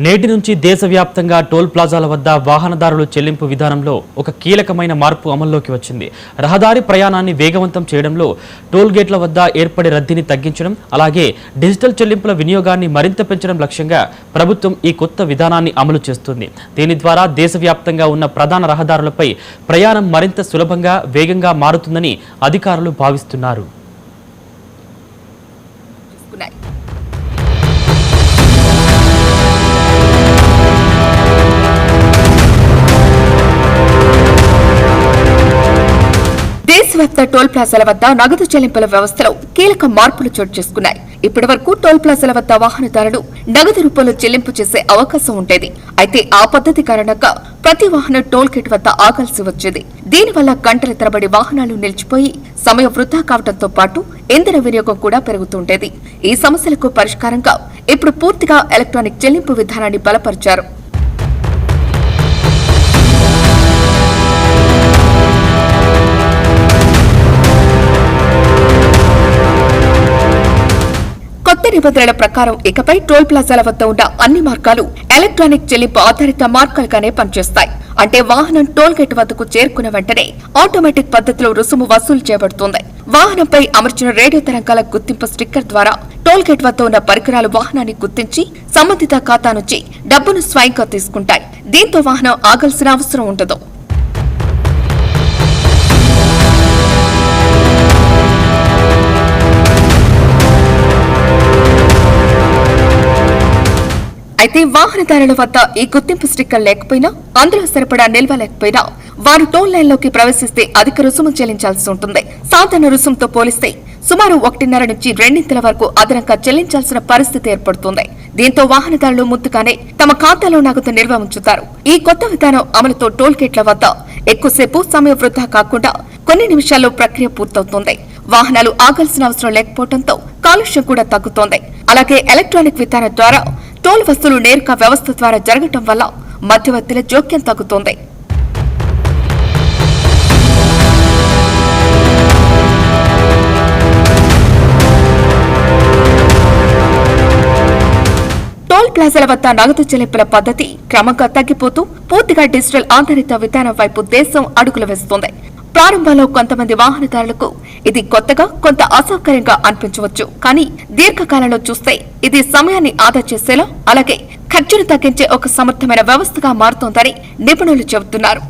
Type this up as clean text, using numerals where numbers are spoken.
నేటి నుంచి దేశవ్యాప్తంగా టోల్ ప్లాజాల వద్ద వాహనదారుల చెల్లింపు విధానంలో ఒక కీలకమైన మార్పు అమల్లోకి వచ్చింది. రహదారి ప్రయాణాన్ని వేగవంతం చేయడంలో టోల్ గేట్ల వద్ద ఏర్పడే రద్దీని తగ్గించడం, అలాగే డిజిటల్ చెల్లింపుల వినియోగాన్ని మరింత పెంచడం లక్ష్యంగా ప్రభుత్వం ఈ కొత్త విధానాన్ని అమలు చేస్తుంది. దీని ద్వారా దేశవ్యాప్తంగా ఉన్న ప్రధాన రహదారులపై ప్రయాణం మరింత సులభంగా, వేగంగా మారుతుందని అధికారులు భావిస్తున్నారు. దేశవ్యాప్త టోల్ ప్లాజాల వద్ద నగదు చెల్లింపుల వ్యవస్థలో కీలక మార్పులు చోటు చేసుకున్నాయి. ఇప్పటి వరకు టోల్ ప్లాజాల వద్ద వాహనదారులు నగదు రూపంలో చెల్లింపు చేసే అవకాశం ఉండేది. అయితే ఆ పద్ధతి కారణంగా ప్రతి వాహనం టోల్ గేట్ వద్ద ఆగాల్సి వచ్చేది. దీనివల్ల గంటల తరబడి వాహనాలు నిలిచిపోయి సమయం వృధా కావడంతో పాటు ఇంధన వినియోగం కూడా పెరుగుతుండేది. ఈ సమస్యలకు పరిష్కారంగా ఇప్పుడు పూర్తిగా ఎలక్ట్రానిక్ చెల్లింపు విధానాన్ని బలపరిచారు. కొత్త నిబంధనల ప్రకారం ఇకపై టోల్ ప్లాజాల వద్ద ఉన్న అన్ని మార్గాలు ఎలక్ట్రానిక్ చెల్లింపు ఆధారిత మార్గాలుగానే పనిచేస్తాయి. అంటే వాహనం టోల్ గేట్ వద్దకు చేరుకున్న వెంటనే ఆటోమేటిక్ పద్ధతిలో రుసుము వసూలు చేయబడుతుంది. వాహనంపై అమర్చిన రేడియో తరంగాల గుర్తింపు స్టిక్కర్ ద్వారా టోల్ గేట్ వద్ద ఉన్న పరికరాలు వాహనాన్ని గుర్తించి సంబంధిత ఖాతా నుంచి డబ్బును స్వయంగా తీసుకుంటాయి. దీంతో వాహనం ఆగాల్సిన అవసరం ఉండదు. అయితే వాహనదారుల వద్ద ఈ గుర్తింపు స్టిక్కర్ లేకపోయినా, అందులో సరిపడా నిల్వ లేకపోయినా వారు టోల్ లైన్లోకి ప్రవేశిస్తే అధిక రుసుము చెల్లించాల్సి ఉంటుంది. సాధారణ రుసుముతో పోలిస్తే సుమారు 1.5 నుంచి 2 వరకు అదనంగా చెల్లించాల్సిన పరిస్థితి ఏర్పడుతుంది. దీంతో వాహనదారులు ముందుగానే తమ ఖాతాలో నగదు నిల్వ ఉంచుతారు. ఈ కొత్త విధానం అమలుతో టోల్ గేట్ల వద్ద ఎక్కువసేపు సమయం వృధా కాకుండా కొన్ని నిమిషాల్లో ప్రక్రియ పూర్తవుతుంది. వాహనాలు ఆగాల్సిన అవసరం లేకపోవడంతో కాలుష్యం కూడా తగ్గుతోంది. అలాగే ఎలక్ట్రానిక్ విధానం ద్వారా టోల్ వసూలు నేరుగా వ్యవస్థ ద్వారా జరగటం వల్ల మధ్యవర్తుల జోక్యం తగ్గుతోంది. టోల్ ప్లాజాల వద్ద నగదు చెల్లింపుల పద్ధతి క్రమంగా తగ్గిపోతూ పూర్తిగా డిజిటల్ ఆధారిత విధానం వైపు దేశం అడుగులు వేస్తోంది. ప్రారంభంలో కొంతమంది వాహనదారులకు ఇది కొత్తగా, కొంత అసౌకర్యంగా అనిపించవచ్చు. కానీ దీర్ఘకాలంలో చూస్తే ఇది సమయాన్ని ఆదా చేసేలా, అలాగే ఖర్చును తగ్గించే ఒక సమర్థమైన వ్యవస్థగా మారుతోందని నిపుణులు చెబుతున్నారు.